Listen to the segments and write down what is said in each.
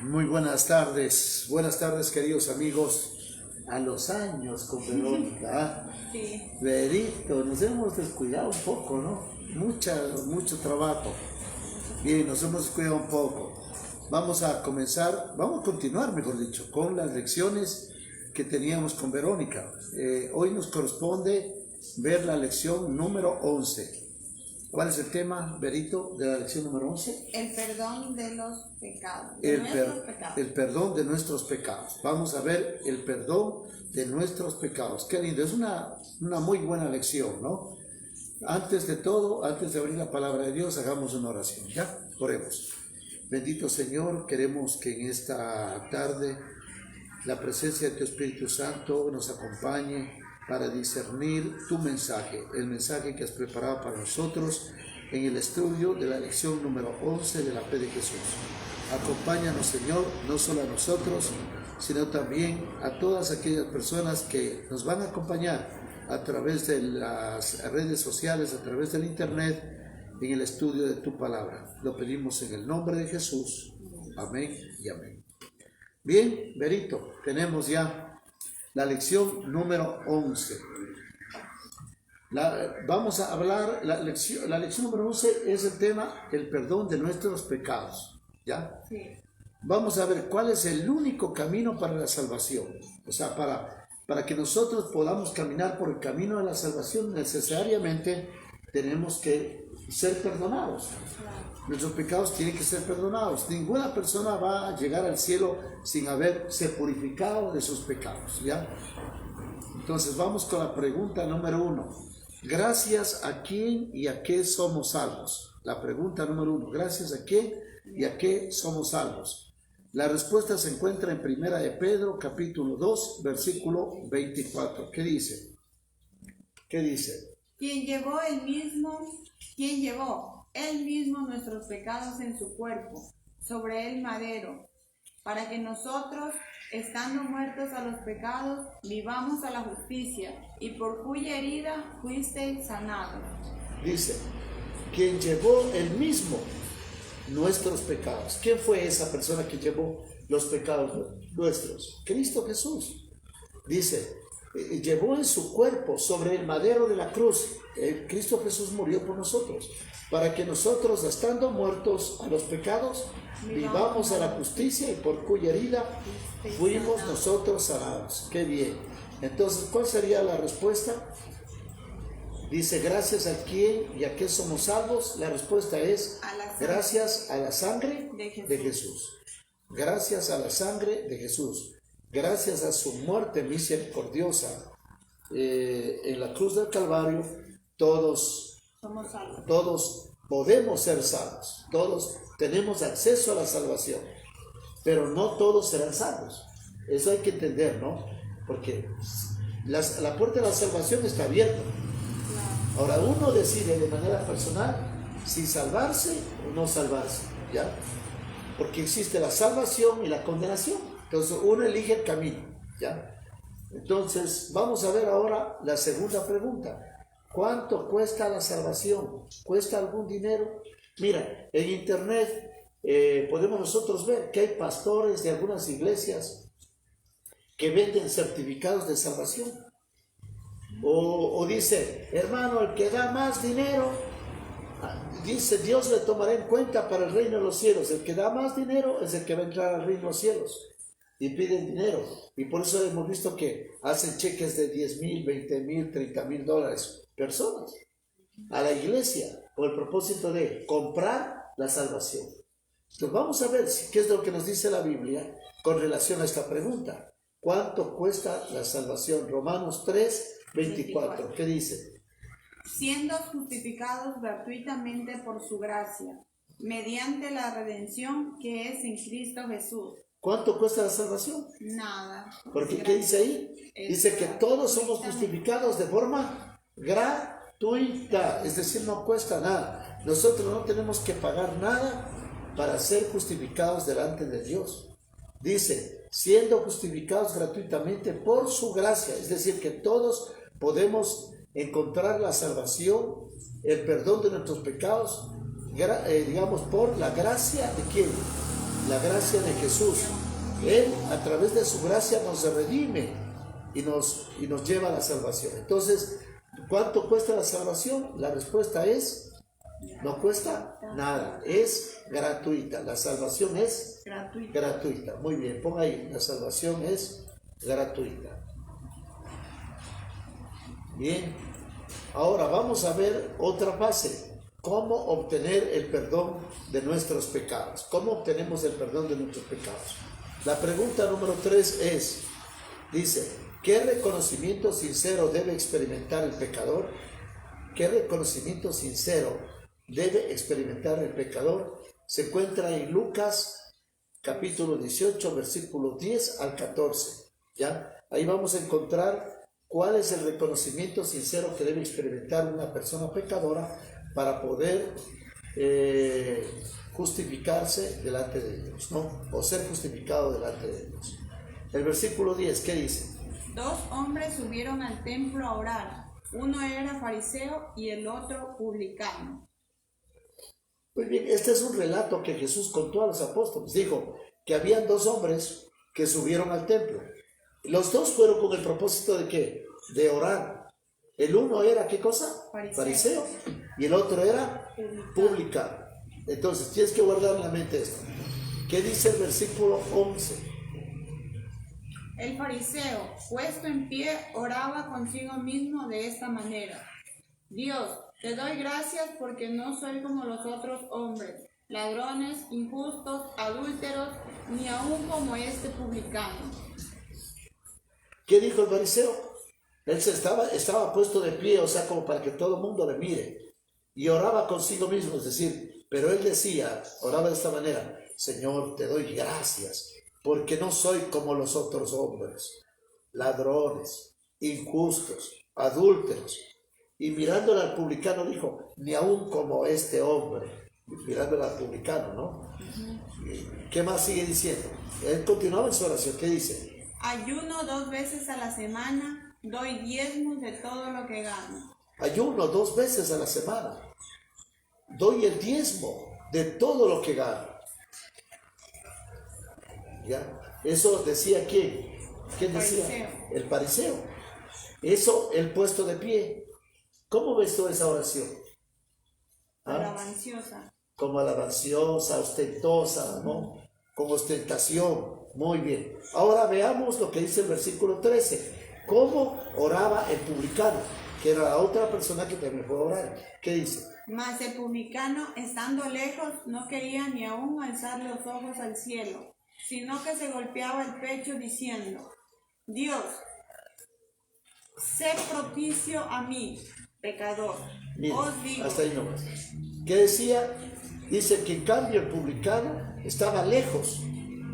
Muy buenas tardes queridos amigos, a los años con Verónica. Sí. Verito, nos hemos descuidado un poco, ¿no? Mucho trabajo. Bien, nos hemos descuidado un poco. Vamos a continuar, mejor dicho, con las lecciones que teníamos con Verónica. Hoy nos corresponde ver la lección número 11. ¿Cuál es el tema, Berito, de la lección número 11? El perdón de los pecados. El perdón de nuestros pecados. Vamos a ver el perdón de nuestros pecados. Qué lindo, es una muy buena lección, ¿no? Antes de todo, antes de abrir la palabra de Dios, hagamos una oración, ¿ya? Oremos. Bendito Señor, queremos que en esta tarde la presencia de tu Espíritu Santo nos acompañe para discernir tu mensaje, el mensaje que has preparado para nosotros en el estudio de la lección número 11 de la fe de Jesús. Acompáñanos, Señor, no solo a nosotros, sino también a todas aquellas personas que nos van a acompañar a través de las redes sociales, a través del internet, en el estudio de tu palabra. Lo pedimos en el nombre de Jesús. Amén y amén. Bien, Berito, tenemos ya la lección número 11. Vamos a hablar, la lección número 11 es el tema, el perdón de nuestros pecados, ¿ya? Sí. Vamos a ver cuál es el único camino para la salvación. O sea, para que nosotros podamos caminar por el camino de la salvación, necesariamente tenemos que ser perdonados. Nuestros pecados tienen que ser perdonados. Ninguna persona va a llegar al cielo sin haberse purificado de sus pecados, ¿ya? Entonces vamos con la pregunta número 1. ¿Gracias a quién y a qué somos salvos? La pregunta número 1. ¿Gracias a quién y a qué somos salvos? La respuesta se encuentra en Primera de Pedro, capítulo 2, versículo 24. ¿Qué dice? ¿Qué dice? Quien llevó él mismo nuestros pecados en su cuerpo, sobre el madero, para que nosotros, estando muertos a los pecados, vivamos a la justicia, y por cuya herida fuisteis sanados. Dice, quien llevó él mismo nuestros pecados. ¿Quién fue esa persona que llevó los pecados nuestros? Cristo Jesús. Dice, llevó en su cuerpo sobre el madero de la cruz. Cristo Jesús murió por nosotros, para que nosotros, estando muertos a los pecados, vivamos a la justicia, y por cuya herida fuimos nosotros sanados. Qué bien. Entonces, ¿cuál sería la respuesta? Dice, ¿gracias a quién y a qué somos salvos? La respuesta es, gracias a la sangre de Jesús. Gracias a la sangre de Jesús. Gracias a su muerte misericordiosa en la cruz del Calvario, todos podemos ser salvos. Todos tenemos acceso a la salvación, pero no todos serán salvos. Eso hay que entender, ¿no? Porque la puerta de la salvación está abierta. Ahora uno decide de manera personal si salvarse o no salvarse, ¿ya? Porque existe la salvación y la condenación. Entonces uno elige el camino, ¿ya? Entonces vamos a ver ahora la segunda pregunta. ¿Cuánto cuesta la salvación? ¿Cuesta algún dinero? Mira, en internet podemos nosotros ver que hay pastores de algunas iglesias que venden certificados de salvación. O dice, hermano, el que da más dinero, dice, Dios le tomará en cuenta para el reino de los cielos. El que da más dinero es el que va a entrar al reino de los cielos. Y piden dinero. Y por eso hemos visto que hacen cheques de 10,000, 20,000, 30,000 dólares personas a la iglesia con el propósito de comprar la salvación. Entonces vamos a ver qué es lo que nos dice la Biblia con relación a esta pregunta. ¿Cuánto cuesta la salvación? Romanos 3, 24. ¿Qué dice? Siendo justificados gratuitamente por su gracia, mediante la redención que es en Cristo Jesús. ¿Cuánto cuesta la salvación? Nada. Porque ¿qué dice ahí? Dice que todos somos justificados de forma gratuita, es decir, no cuesta nada. Nosotros no tenemos que pagar nada para ser justificados delante de Dios. Dice, siendo justificados gratuitamente por su gracia, es decir, que todos podemos encontrar la salvación, el perdón de nuestros pecados, digamos, por la gracia de ¿quién? la gracia de Jesús. Él, a través de su gracia, nos redime y nos lleva a la salvación. Entonces, ¿cuánto cuesta la salvación? La respuesta es, no cuesta nada, es gratuita. La salvación es gratuita. Muy bien, ponga ahí, la salvación es gratuita. Bien, ahora vamos a ver otra base. ¿Cómo obtener el perdón de nuestros pecados? ¿Cómo obtenemos el perdón de nuestros pecados? La pregunta número 3 dice, ¿qué reconocimiento sincero debe experimentar el pecador? ¿Qué reconocimiento sincero debe experimentar el pecador? Se encuentra en Lucas capítulo 18, versículos 10 al 14. ¿Ya? Ahí vamos a encontrar cuál es el reconocimiento sincero que debe experimentar una persona pecadora para poder justificarse delante de Dios, ¿no? O ser justificado delante de Dios. El versículo 10, ¿qué dice? 2 hombres subieron al templo a orar. Uno era fariseo y el otro publicano. Muy bien, este es un relato que Jesús contó a los apóstoles. Dijo que habían 2 hombres que subieron al templo. Los 2 fueron con el propósito de ¿qué? De orar. El uno era, ¿qué cosa? Fariseo. Y el otro era publicano. Entonces, tienes que guardar en la mente esto. ¿Qué dice el versículo 11? El fariseo, puesto en pie, oraba consigo mismo de esta manera. Dios, te doy gracias porque no soy como los otros hombres, ladrones, injustos, adúlteros, ni aun como este publicano. ¿Qué dijo el fariseo? Él estaba puesto de pie, o sea, como para que todo el mundo le mire. Y oraba consigo mismo, es decir, pero él decía, oraba de esta manera, Señor, te doy gracias, porque no soy como los otros hombres, ladrones, injustos, adúlteros. Y mirándole al publicano dijo, ni aún como este hombre. Mirándole al publicano, ¿no? ¿Qué más sigue diciendo? Él continuaba en su oración, ¿qué dice? Ayuno 2 veces a la semana, doy diezmos de todo lo que gano. Ayuno 2 veces a la semana, doy el diezmo de todo lo que gano. ¿Ya? Eso decía ¿quién? ¿Quién decía? Fariseo. El fariseo. Eso, el puesto de pie. ¿Cómo ves tú esa oración? Alabanciosa. Como alabanciosa, ostentosa, ¿no? Con ostentación. Muy bien. Ahora veamos lo que dice el versículo 13. ¿Cómo oraba el publicano? Que era la otra persona que también fue a orar. ¿Qué dice? Mas el publicano, estando lejos, no quería ni aún alzar los ojos al cielo, sino que se golpeaba el pecho diciendo, Dios, sé propicio a mí, pecador. Miren, Os digo. hasta ahí nomás. ¿Qué decía? Dice que en cambio el publicano estaba lejos,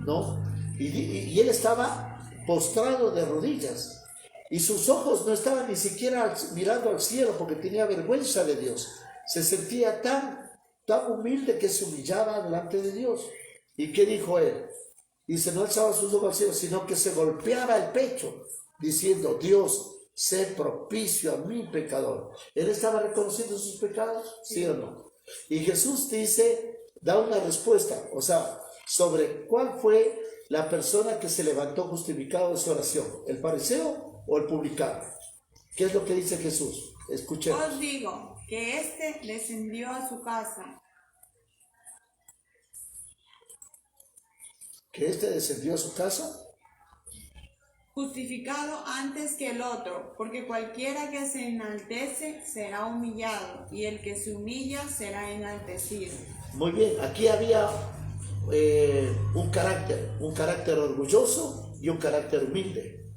¿no? Y él estaba postrado de rodillas. Y sus ojos no estaban ni siquiera mirando al cielo porque tenía vergüenza de Dios. Se sentía tan humilde que se humillaba delante de Dios. ¿Y qué dijo él? Dice, no alzaba sus ojos al cielo, sino que se golpeaba el pecho, diciendo, Dios, sé propicio a mi pecador. ¿Él estaba reconociendo sus pecados? ¿Sí o no? Y Jesús da una respuesta, o sea, sobre cuál fue la persona que se levantó justificado de su oración, ¿el fariseo o el publicano? ¿Qué es lo que dice Jesús? Escuchemos. Os digo que éste descendió a su casa. ¿Que éste descendió a su casa? Justificado antes que el otro, porque cualquiera que se enaltece será humillado, y el que se humilla será enaltecido. Muy bien, aquí había un carácter orgulloso y un carácter humilde.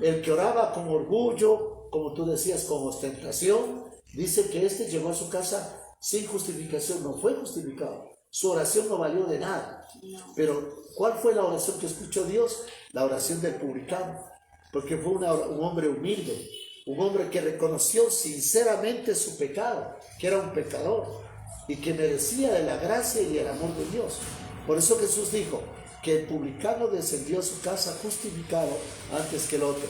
El que oraba con orgullo, como tú decías, con ostentación, dice que este llegó a su casa sin justificación, no fue justificado. Su oración no valió de nada. No. Pero, ¿cuál fue la oración que escuchó Dios? La oración del publicano. Porque fue un hombre humilde, un hombre que reconoció sinceramente su pecado, que era un pecador y que merecía de la gracia y el amor de Dios. Por eso Jesús dijo que el publicano descendió a su casa justificado antes que el otro.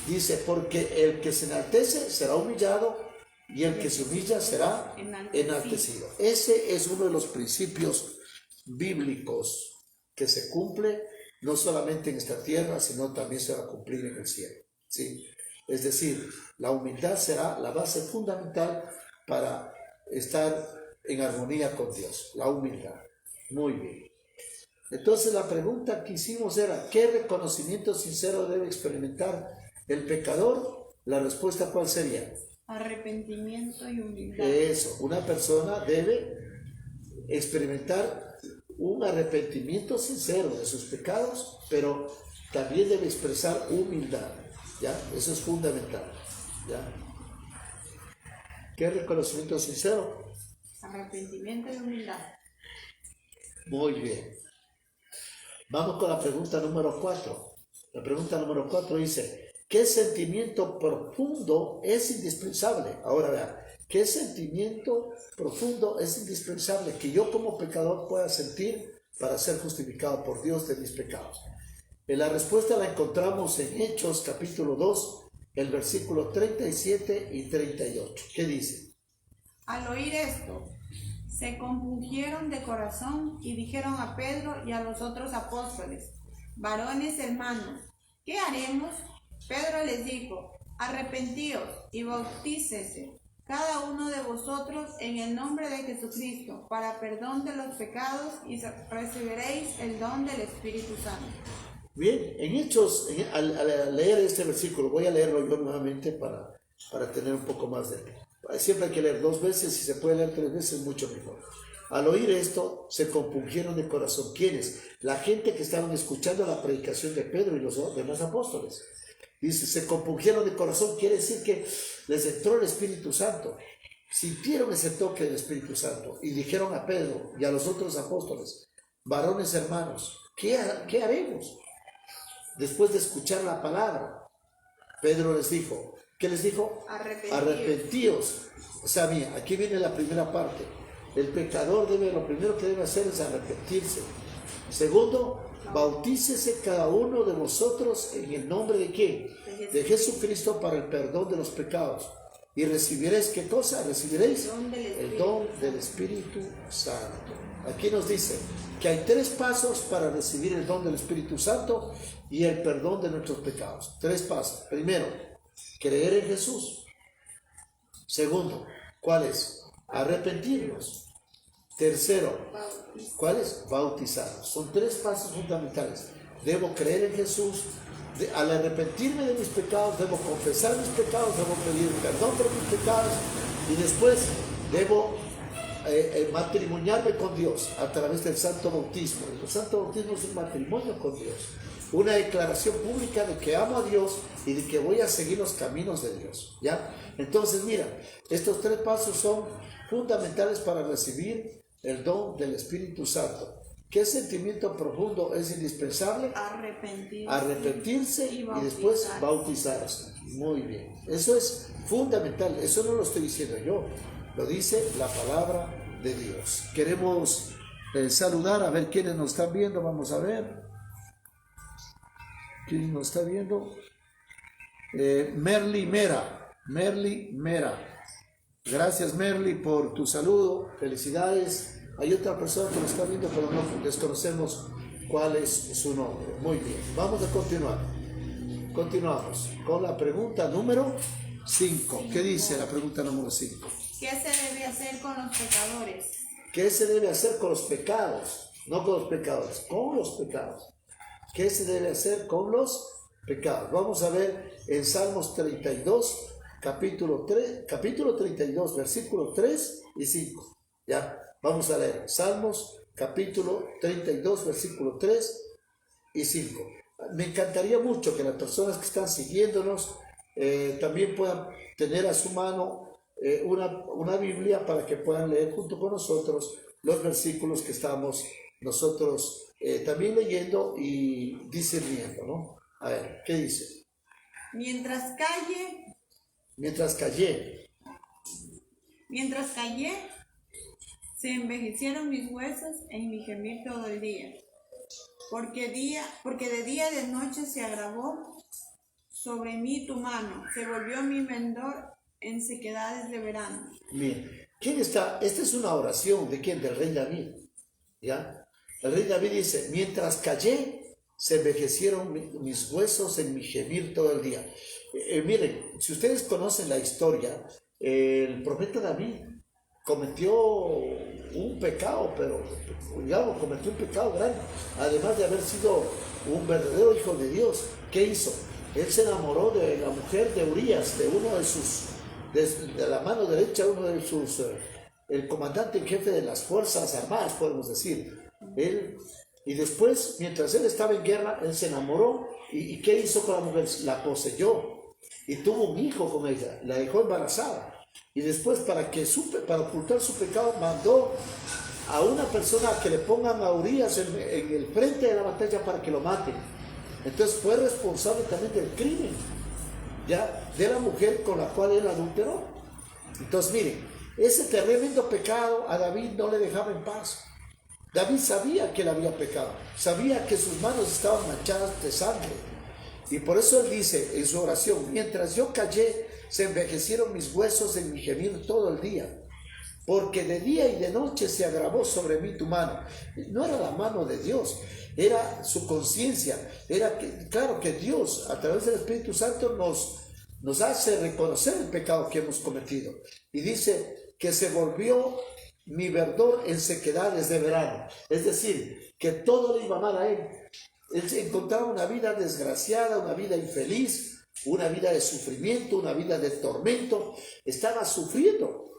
Dice, porque el que se enaltece será humillado y el que se humilla será enaltecido. Ese es uno de los principios bíblicos que se cumple no solamente en esta tierra, sino también se va a cumplir en el cielo, ¿sí? Es decir, la humildad será la base fundamental para estar en armonía con Dios, la humildad. Muy bien. Entonces la pregunta que hicimos era, ¿qué reconocimiento sincero debe experimentar el pecador? La respuesta, ¿cuál sería? Arrepentimiento y humildad. Eso, una persona debe experimentar un arrepentimiento sincero de sus pecados, pero también debe expresar humildad, ¿ya? Eso es fundamental, ¿ya? ¿Qué reconocimiento sincero? Arrepentimiento y humildad. Muy bien. Vamos con la pregunta número 4. La pregunta número 4 dice, ¿qué sentimiento profundo es indispensable? Ahora vean, ¿qué sentimiento profundo es indispensable que yo como pecador pueda sentir para ser justificado por Dios de mis pecados? La respuesta la encontramos en Hechos capítulo 2, el versículo 37 y 38. ¿Qué dice? Al oír esto, se compungieron de corazón y dijeron a Pedro y a los otros apóstoles, varones hermanos, ¿qué haremos? Pedro les dijo, arrepentíos y bautícese cada uno de vosotros en el nombre de Jesucristo para perdón de los pecados y recibiréis el don del Espíritu Santo. Bien, en Hechos, al leer este versículo, voy a leerlo yo nuevamente para tener un poco más de... Siempre hay que leer 2 veces, si se puede leer 3 veces, mucho mejor. Al oír esto, se compungieron de corazón. ¿Quiénes? La gente que estaban escuchando la predicación de Pedro y los demás apóstoles. Dice, se compungieron de corazón, quiere decir que les entró el Espíritu Santo. Sintieron ese toque del Espíritu Santo y dijeron a Pedro y a los otros apóstoles, varones hermanos, ¿qué haremos? Después de escuchar la palabra, Pedro les dijo, ¿qué les dijo? Arrepentíos. O sea, mira, aquí viene la primera parte. El pecador lo primero que debe hacer es arrepentirse. Segundo, bautícese cada uno de vosotros en el nombre de ¿quién? De Jesucristo para el perdón de los pecados. Y recibiréis, ¿qué cosa? Recibiréis el don del Espíritu Santo. Aquí nos dice que hay 3 pasos para recibir el don del Espíritu Santo y el perdón de nuestros pecados. 3 pasos. Primero, creer en Jesús. Segundo, ¿cuál es? Arrepentirnos. Tercero, ¿cuál es? Bautizarnos. Son 3 pasos fundamentales. Debo creer en Jesús. Al arrepentirme de mis pecados, debo confesar mis pecados, debo pedir perdón por mis pecados y después debo matrimoniarme con Dios a través del santo bautismo. El santo bautismo es un matrimonio con Dios, una declaración pública de que amo a Dios y de que voy a seguir los caminos de Dios, ¿ya? Entonces, mira, estos 3 pasos son fundamentales para recibir el don del Espíritu Santo. ¿Qué sentimiento profundo es indispensable? Arrepentirse y después bautizarse. Muy bien. Eso es fundamental. Eso no lo estoy diciendo yo. Lo dice la palabra de Dios. Queremos saludar a ver quiénes nos están viendo. Vamos a ver. ¿Quién nos está viendo? Merly Mera. Gracias, Merly, por tu saludo. Felicidades. Hay otra persona que nos está viendo, pero no desconocemos cuál es su nombre. Muy bien, vamos a continuar. Continuamos con la pregunta número 5. ¿Qué dice la pregunta número 5? ¿Qué se debe hacer con los pecadores? ¿Qué se debe hacer con los pecados? No con los pecadores, con los pecados. ¿Qué se debe hacer con los pecados? Vamos a ver en Salmos 32, capítulo 32, versículos 3 y 5. ¿Ya? Vamos a leer Salmos capítulo 32, versículo 3 y 5. Me encantaría mucho que las personas que están siguiéndonos también puedan tener a su mano una Biblia para que puedan leer junto con nosotros los versículos que estamos nosotros también leyendo y discerniendo, ¿no? A ver, ¿qué dice? Mientras callé, se envejecieron mis huesos en mi gemir todo el día, porque de día y de noche se agravó sobre mí tu mano, se volvió mi mendor en sequedades de verano. Bien, ¿quién está? Esta es una oración de quién, del rey David, ¿ya? El rey David dice, mientras callé, se envejecieron mis huesos en mi gemir todo el día. Miren, si ustedes conocen la historia, el profeta David cometió un pecado, pero digamos, cometió un pecado grande, además de haber sido un verdadero hijo de Dios. ¿Qué hizo? Él se enamoró de la mujer de Urías, de uno de sus, de la mano derecha, uno de sus, el comandante en jefe de las fuerzas armadas, podemos decir. Y después, mientras él estaba en guerra, él se enamoró. ¿Y qué hizo con la mujer? La poseyó y tuvo un hijo con ella, la dejó embarazada. Y después, para ocultar su pecado, mandó a una persona que le pongan a Urías en el frente de la batalla para que lo maten. Entonces fue responsable también del crimen, ya, de la mujer con la cual él adulteró. Entonces miren, ese tremendo pecado a David no le dejaba en paz. David sabía que él había pecado, sabía que sus manos estaban manchadas de sangre. Y por eso él dice en su oración, mientras yo callé, se envejecieron mis huesos en mi gemir todo el día, porque de día y de noche se agravó sobre mí tu mano. No era la mano de Dios, era su conciencia. Era que, claro que Dios, a través del Espíritu Santo, nos hace reconocer el pecado que hemos cometido. Y dice que se volvió mi verdor en sequedades de verano. Es decir, que todo le iba mal a él. Él se encontraba una vida desgraciada, una vida infeliz, una vida de sufrimiento, una vida de tormento. Estaba sufriendo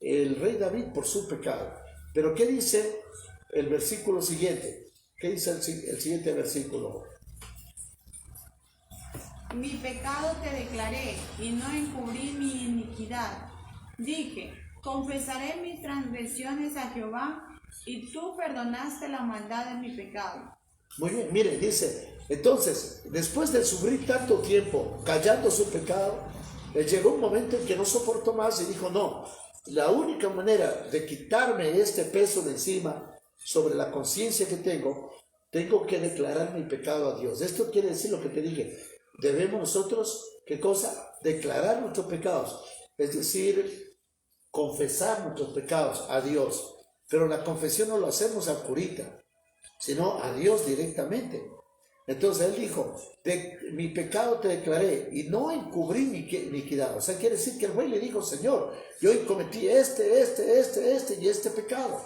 el rey David por su pecado. Pero ¿qué dice el versículo siguiente? ¿Qué dice el siguiente versículo? Mi pecado te declaré y no encubrí mi iniquidad. Dije, confesaré mis transgresiones a Jehová y tú perdonaste la maldad de mi pecado. Muy bien, mire, dice, entonces, después de sufrir tanto tiempo callando su pecado, llegó un momento en que no soportó más y dijo, no, la única manera de quitarme este peso de encima sobre la conciencia que tengo que declarar mi pecado a Dios. Esto quiere decir lo que te dije, debemos nosotros, ¿qué cosa? Declarar nuestros pecados, es decir, confesar nuestros pecados a Dios, pero la confesión no lo hacemos al curita, sino a Dios directamente. Entonces él dijo, mi pecado te declaré y no encubrí mi iniquidad. O sea, quiere decir que el rey le dijo, Señor, yo cometí este y este pecado.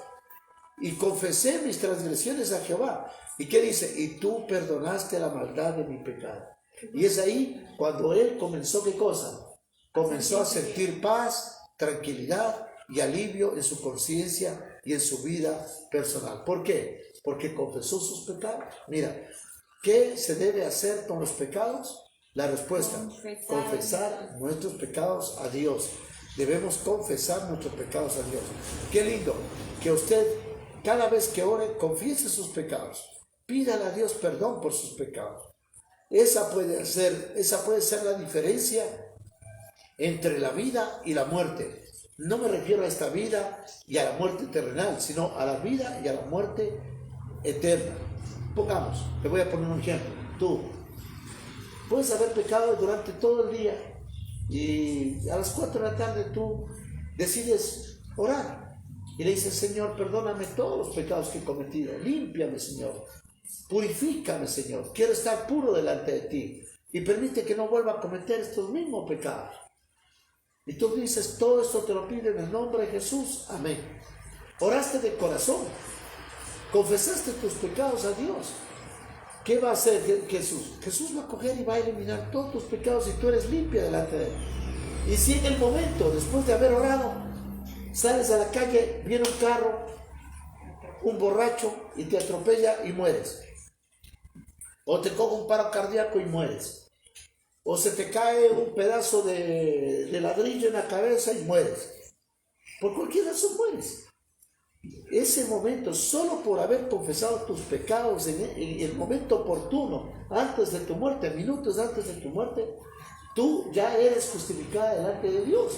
Y confesé mis transgresiones a Jehová. ¿Y qué dice? Y tú perdonaste la maldad de mi pecado. Y es ahí cuando él comenzó, ¿qué cosa? Comenzó a sentir paz, tranquilidad y alivio en su conciencia y en su vida personal. ¿Por qué? Porque confesó sus pecados. Mira, ¿qué se debe hacer con los pecados? La respuesta, confesar nuestros pecados a Dios. Debemos confesar nuestros pecados a Dios. Qué lindo que usted, cada vez que ore, confiese sus pecados. Pídale a Dios perdón por sus pecados. Esa puede ser la diferencia entre la vida y la muerte. No me refiero a esta vida y a la muerte terrenal, sino a la vida y a la muerte eterna. Pongamos, te voy a poner un ejemplo. Tú puedes haber pecado durante todo el día y a las 4 de la tarde tú decides orar y le dices, Señor, perdóname todos los pecados que he cometido, límpiame, Señor, purifícame, Señor, quiero estar puro delante de ti y permite que no vuelva a cometer estos mismos pecados. Y tú dices, todo esto te lo pido en el nombre de Jesús, amén. Oraste de corazón, confesaste tus pecados a Dios. ¿Qué va a hacer Jesús? Jesús va a coger y va a eliminar todos tus pecados y tú eres limpia delante de él. Y si en el momento, después de haber orado, sales a la calle, viene un carro, un borracho y te atropella y mueres, o te coge un paro cardíaco y mueres, o se te cae un pedazo de ladrillo en la cabeza y mueres, por cualquier razón mueres. Ese momento, solo por haber confesado tus pecados en el momento oportuno, antes de tu muerte, minutos antes de tu muerte, tú ya eres justificada delante de Dios.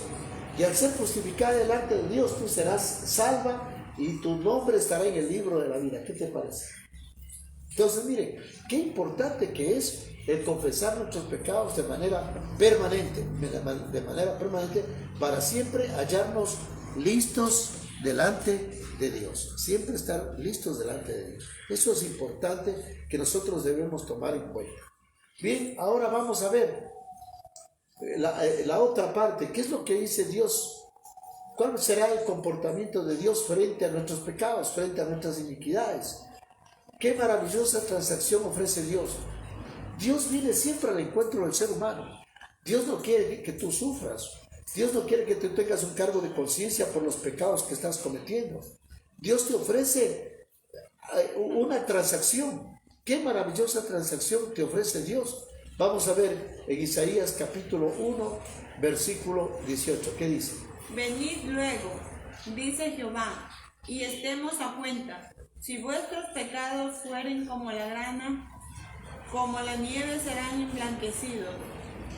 Y al ser justificada delante de Dios, tú serás salva y tu nombre estará en el libro de la vida. ¿Qué te parece? Entonces, miren, qué importante que es el confesar nuestros pecados de manera permanente, para siempre hallarnos listos delante de Dios. Siempre estar listos delante de Dios. Eso es importante que nosotros debemos tomar en cuenta. Bien, ahora vamos a ver la otra parte. ¿Qué es lo que dice Dios? ¿Cuál será el comportamiento de Dios frente a nuestros pecados, frente a nuestras iniquidades? Qué maravillosa transacción ofrece Dios. Dios viene siempre al encuentro del ser humano. Dios no quiere que tú sufras. Dios no quiere que tú tengas un cargo de conciencia por los pecados que estás cometiendo. Dios te ofrece una transacción. Qué maravillosa transacción te ofrece Dios. Vamos a ver en Isaías capítulo 1, versículo 18. ¿Qué dice? Venid luego, dice Jehová, y estemos a cuenta. Si vuestros pecados fueren como la grana, como la nieve serán emblanquecidos.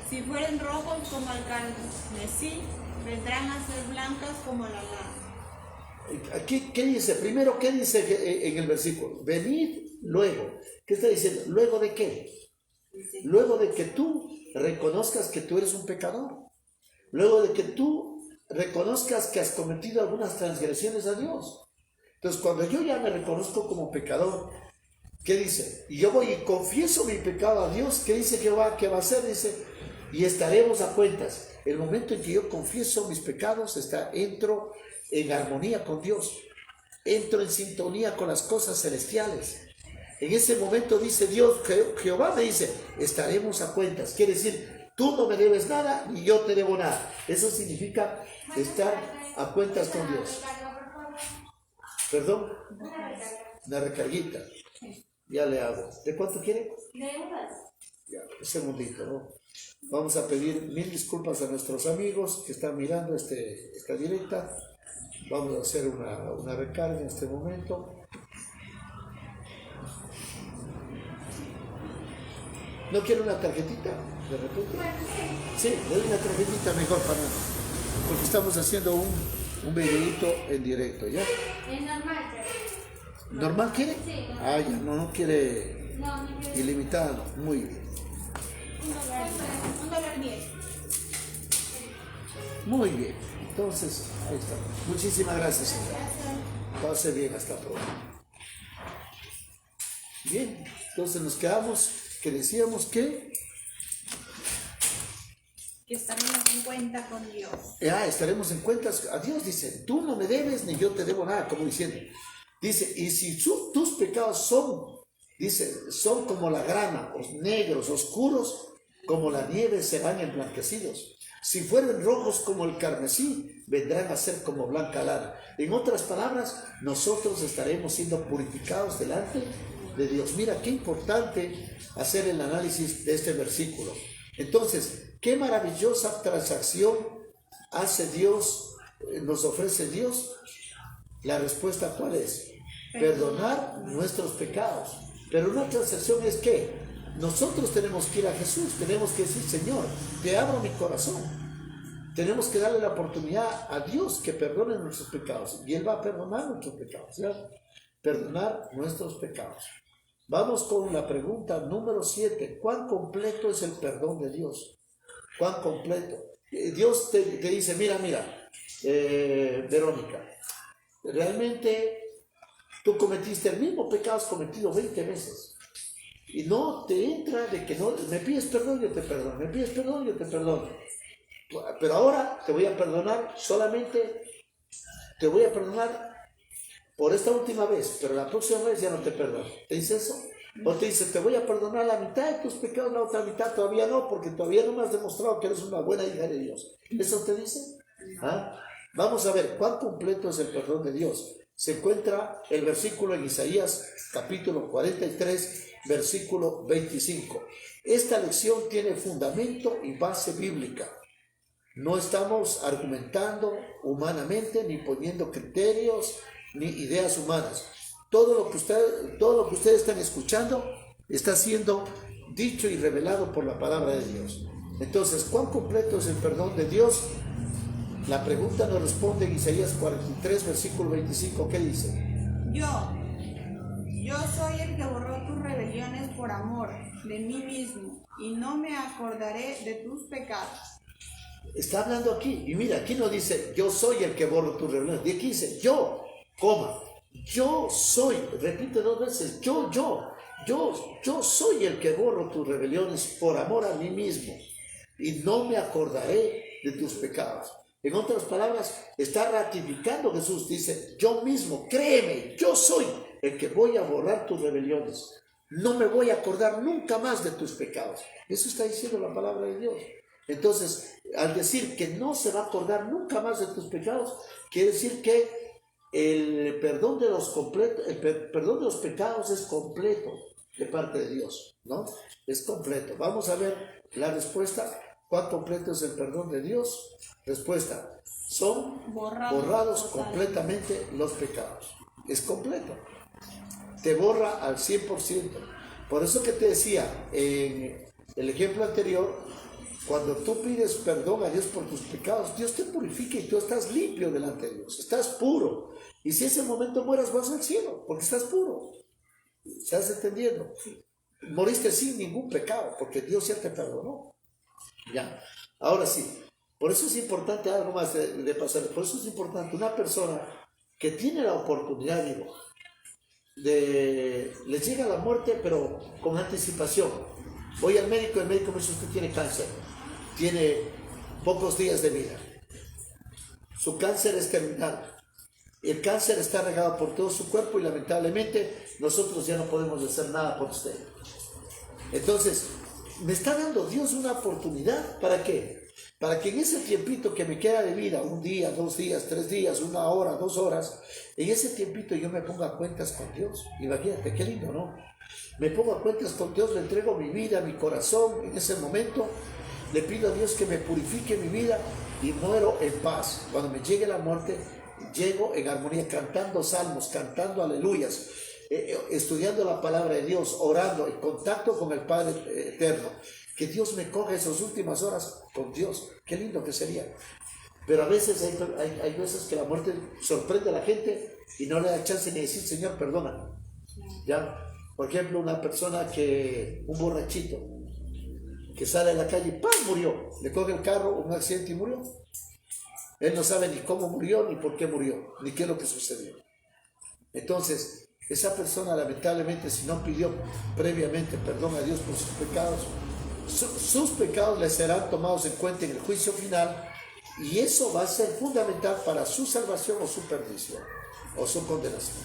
Si fueren rojos como el carmesí, vendrán a ser blancas como la lana. Aquí, ¿qué dice? Primero, ¿qué dice en el versículo? Venid luego. ¿Qué está diciendo? ¿Luego de qué? Luego de que tú reconozcas que tú eres un pecador. Luego de que tú reconozcas que has cometido algunas transgresiones a Dios. Entonces, cuando yo ya me reconozco como pecador, ¿qué dice? Y yo voy y confieso mi pecado a Dios. ¿Qué dice Jehová? ¿Qué va a hacer? Dice, y estaremos a cuentas. El momento en que yo confieso mis pecados, entro en armonía con Dios. Entro en sintonía con las cosas celestiales. En ese momento dice Dios, Jehová me dice, estaremos a cuentas. Quiere decir, tú no me debes nada, ni yo te debo nada. Eso significa estar a cuentas con Dios. ¿Perdón? Una recarguita. Ya le hago. ¿De cuánto quiere? Ya, un segundito, ¿no? Vamos a pedir 1000 disculpas a nuestros amigos que están mirando esta directa. Vamos a hacer una recarga en este momento. ¿No quiere una tarjetita de repente? Sí, le doy una tarjetita mejor para nada. Porque estamos haciendo un videito en directo, ¿ya? Es normal, pero... ¿Normal quiere? Sí. Ah, ya, no quiere No quiero. ilimitado. Muy bien. $1.10. Muy bien. Entonces, ahí está. Muchísimas gracias, señora. Pase bien, hasta pronto. Bien, entonces nos quedamos que decíamos que estaremos en cuenta con Dios. Estaremos en cuentas a Dios. Dice, tú no me debes ni yo te debo nada, como diciendo. Dice, y si tus pecados son como la grana, negros, oscuros, como la nieve serán emblanquecidos. Si fueren rojos como el carmesí, vendrán a ser como blanca lana. En otras palabras, nosotros estaremos siendo purificados delante de Dios. Mira, qué importante hacer el análisis de este versículo. Entonces, qué maravillosa transacción hace Dios, nos ofrece Dios. La respuesta, ¿cuál es? Perdonar nuestros pecados. Pero una transacción es que nosotros tenemos que ir a Jesús, tenemos que decir, Señor, te abro mi corazón. Tenemos que darle la oportunidad a Dios que perdone nuestros pecados. Y Él va a perdonar nuestros pecados, ¿cierto? Perdonar nuestros pecados. Vamos con la pregunta número 7. ¿Cuán completo es el perdón de Dios? ¿Cuán completo? Dios te dice, mira, Verónica, realmente tú cometiste el mismo pecado, has cometido 20 veces. Y no te entra de que no, me pides perdón, yo te perdono, me pides perdón, yo te perdono. Pero ahora te voy a perdonar, solamente te voy a perdonar por esta última vez, pero la próxima vez ya no te perdono. ¿Te dice eso? O te dice, te voy a perdonar la mitad de tus pecados, la otra mitad todavía no, porque todavía no me has demostrado que eres una buena hija de Dios. ¿Eso te dice? ¿Ah? Vamos a ver, ¿cuán completo es el perdón de Dios? Se encuentra el versículo en Isaías, capítulo 43, versículo 25. Esta lección tiene fundamento y base bíblica. No estamos argumentando humanamente, ni poniendo criterios, ni ideas humanas. Todo lo que ustedes están escuchando está siendo dicho y revelado por la palabra de Dios. Entonces, ¿cuán completo es el perdón de Dios? La pregunta nos responde en Isaías 43, versículo 25. ¿Qué dice? Yo soy el que borró tus rebeliones por amor de mí mismo, y no me acordaré de tus pecados. Está hablando aquí. Y mira, aquí no dice, yo soy el que borro tus rebeliones. Y aquí dice, yo, yo soy. Repite 2 veces, yo soy el que borro tus rebeliones por amor a mí mismo. Y no me acordaré de tus pecados. En otras palabras, está ratificando Jesús. Dice, yo mismo, créeme, yo soy el que voy a borrar tus rebeliones. No me voy a acordar nunca más de tus pecados. Eso está diciendo la palabra de Dios. Entonces, al decir que no se va a acordar nunca más de tus pecados, quiere decir que el perdón de los pecados es completo de parte de Dios, ¿no? Es completo. Vamos a ver la respuesta. ¿Cuán completo es el perdón de Dios? Respuesta: son borrados completamente los pecados. Es completo. Te borra al 100%. Por eso que te decía en el ejemplo anterior, cuando tú pides perdón a Dios por tus pecados, Dios te purifica y tú estás limpio delante de Dios, estás puro. Y si ese momento mueras, vas al cielo, porque estás puro. ¿Estás entendiendo? Moriste sin ningún pecado, porque Dios ya te perdonó. Ya, ahora sí. Por eso es importante, algo más de pasar, por eso es importante una persona que tiene la oportunidad, digo, le llega la muerte, pero con anticipación. Voy al médico, el médico me dice, usted tiene cáncer, tiene pocos días de vida, su cáncer es terminal, el cáncer está regado por todo su cuerpo y lamentablemente nosotros ya no podemos hacer nada por usted. Entonces, me está dando Dios una oportunidad. ¿Para qué? Para que en ese tiempito que me queda de vida, 1 día, 2 días, 3 días, 1 hora, 2 horas, en ese tiempito yo me ponga a cuentas con Dios. Imagínate, qué lindo, ¿no? Me pongo a cuentas con Dios, le entrego mi vida, mi corazón en ese momento, le pido a Dios que me purifique mi vida y muero en paz. Cuando me llegue la muerte, llego en armonía, cantando salmos, cantando aleluyas, estudiando la palabra de Dios, orando, en contacto con el Padre eterno. Que Dios me coja esas últimas horas con Dios. Qué lindo que sería. Pero a veces hay veces que la muerte sorprende a la gente y no le da chance ni decir, Señor, perdóname. ¿Ya? Por ejemplo, una persona un borrachito, que sale a la calle y ¡pam! Murió. Le coge el carro, un accidente y murió. Él no sabe ni cómo murió, ni por qué murió, ni qué es lo que sucedió. Entonces, esa persona lamentablemente, si no pidió previamente perdón a Dios por sus pecados, sus pecados le serán tomados en cuenta en el juicio final, y eso va a ser fundamental para su salvación o su perdición o su condenación.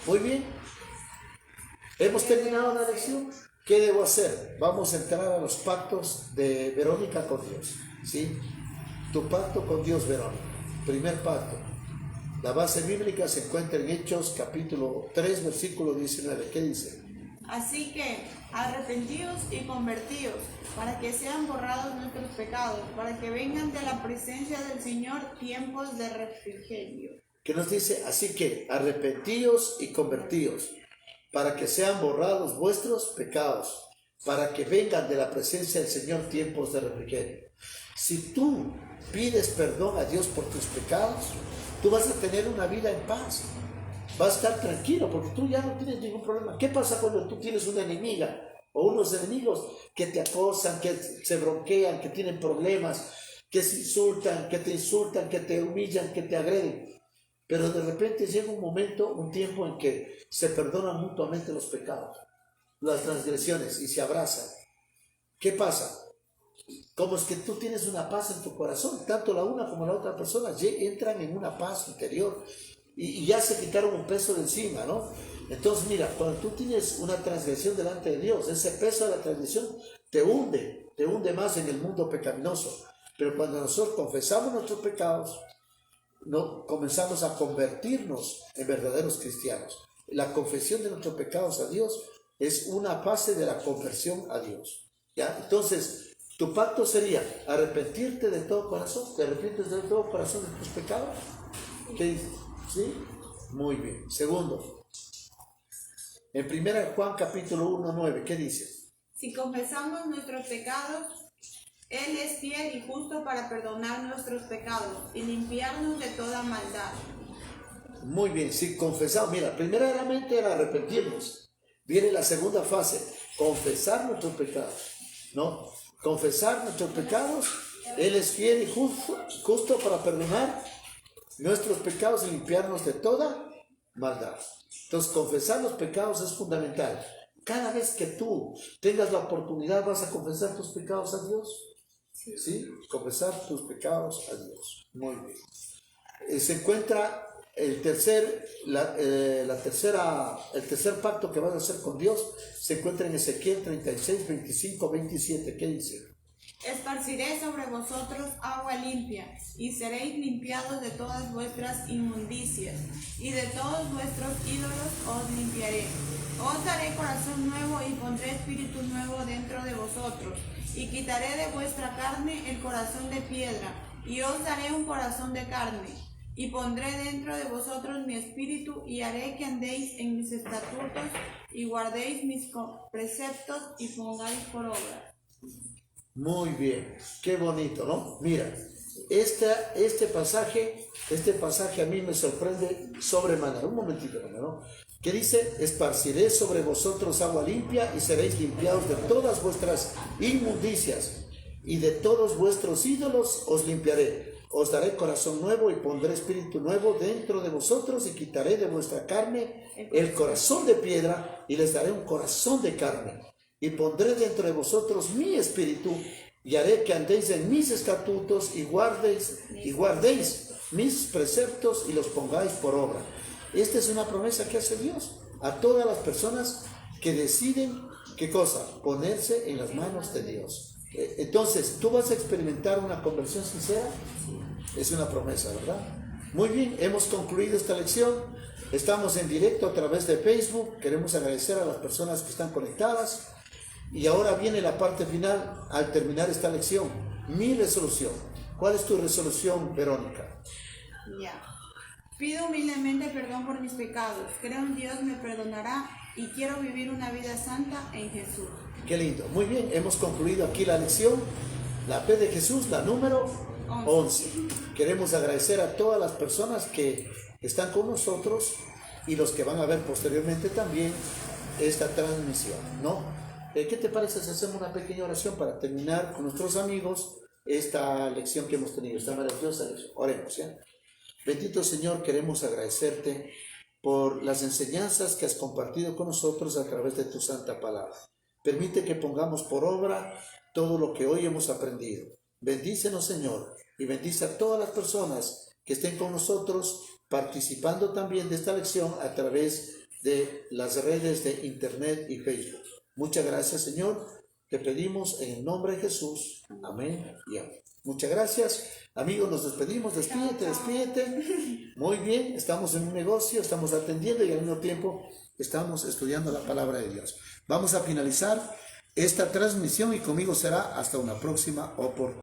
Muy bien, hemos terminado la lección. ¿Qué debo hacer? Vamos a entrar a los pactos de Verónica con Dios, ¿sí? Tu pacto con Dios, Verónica. Primer pacto. La base bíblica se encuentra en Hechos capítulo 3, versículo 19. ¿Qué dice? Así que arrepentíos y convertíos, para que sean borrados nuestros pecados, para que vengan de la presencia del Señor tiempos de refrigerio. ¿Qué nos dice? Así que arrepentíos y convertíos, para que sean borrados vuestros pecados, para que vengan de la presencia del Señor tiempos de refrigerio. Si tú pides perdón a Dios por tus pecados, tú vas a tener una vida en paz. Vas a estar tranquilo porque tú ya no tienes ningún problema. ¿Qué pasa cuando tú tienes una enemiga o unos enemigos que te acosan, que se bronquean, que tienen problemas, que se insultan, que te humillan, que te agreden? Pero de repente llega un momento, un tiempo en que se perdonan mutuamente los pecados, las transgresiones, y se abrazan. ¿Qué pasa? Como es que tú tienes una paz en tu corazón, tanto la una como la otra persona entran en una paz interior y ya se quitaron un peso de encima, ¿no? Entonces mira, cuando tú tienes una transgresión delante de Dios, ese peso de la transgresión te hunde más en el mundo pecaminoso. Pero cuando nosotros confesamos nuestros pecados, comenzamos a convertirnos en verdaderos cristianos. La confesión de nuestros pecados a Dios es una fase de la conversión a Dios, ¿ya? Entonces, tu pacto sería arrepentirte de todo corazón. ¿Te arrepientes de todo corazón de tus pecados? ¿Qué dices? ¿Sí? Muy bien. Segundo, en 1 Juan capítulo 1, 9, ¿qué dice? Si confesamos nuestros pecados, Él es fiel y justo para perdonar nuestros pecados y limpiarnos de toda maldad. Muy bien, si confesamos, mira, primeramente era arrepentirnos. Viene la segunda fase, confesar nuestros pecados, ¿no? Confesar nuestros pecados Él es fiel y justo para perdonar nuestros pecados y limpiarnos de toda maldad. Entonces, confesar los pecados es fundamental. Cada vez que tú tengas la oportunidad, vas a confesar tus pecados a Dios. ¿Sí? Confesar tus pecados a Dios. Muy bien. Se encuentra el tercer pacto que vas a hacer con Dios. Se encuentra en Ezequiel 36, 25, 27. ¿Qué dice? Esparciré sobre vosotros agua limpia, y seréis limpiados de todas vuestras inmundicias, y de todos vuestros ídolos os limpiaré. Os daré corazón nuevo y pondré espíritu nuevo dentro de vosotros, y quitaré de vuestra carne el corazón de piedra, y os daré un corazón de carne, y pondré dentro de vosotros mi espíritu, y haré que andéis en mis estatutos, y guardéis mis preceptos, y pongáis por obra. Muy bien, qué bonito, ¿no? Mira, este pasaje a mí me sorprende sobremanera. Un momentito, ¿no? Que dice, esparciré sobre vosotros agua limpia y seréis limpiados de todas vuestras inmundicias, y de todos vuestros ídolos os limpiaré. Os daré corazón nuevo y pondré espíritu nuevo dentro de vosotros, y quitaré de vuestra carne el corazón de piedra y les daré un corazón de carne. Y pondré dentro de vosotros mi espíritu, y haré que andéis en mis estatutos y guardéis mis preceptos y los pongáis por obra. Esta es una promesa que hace Dios a todas las personas que deciden, ¿qué cosa? Ponerse en las manos de Dios. Entonces, ¿tú vas a experimentar una conversión sincera? Es una promesa, ¿verdad? Muy bien, hemos concluido esta lección. Estamos en directo a través de Facebook. Queremos agradecer a las personas que están conectadas. Y ahora viene la parte final al terminar esta lección. Mi resolución. ¿Cuál es tu resolución, Verónica? Ya. Pido humildemente perdón por mis pecados. Creo en Dios me perdonará y quiero vivir una vida santa en Jesús. Qué lindo. Muy bien, hemos concluido aquí la lección. La fe de Jesús, la número 11. Queremos agradecer a todas las personas que están con nosotros y los que van a ver posteriormente también esta transmisión, ¿no? ¿Qué te parece si hacemos una pequeña oración para terminar con nuestros amigos esta lección que hemos tenido, esta maravillosa lección? Oremos, ¿ya? Bendito Señor, queremos agradecerte por las enseñanzas que has compartido con nosotros a través de tu santa palabra. Permite que pongamos por obra todo lo que hoy hemos aprendido. Bendícenos, Señor, y bendice a todas las personas que estén con nosotros participando también de esta lección a través de las redes de Internet y Facebook. Muchas gracias, Señor. Te pedimos en el nombre de Jesús. Amén y amén. Muchas gracias. Amigos, nos despedimos. Despídete. Muy bien, estamos en un negocio, estamos atendiendo y al mismo tiempo estamos estudiando la palabra de Dios. Vamos a finalizar esta transmisión y conmigo será hasta una próxima oportunidad.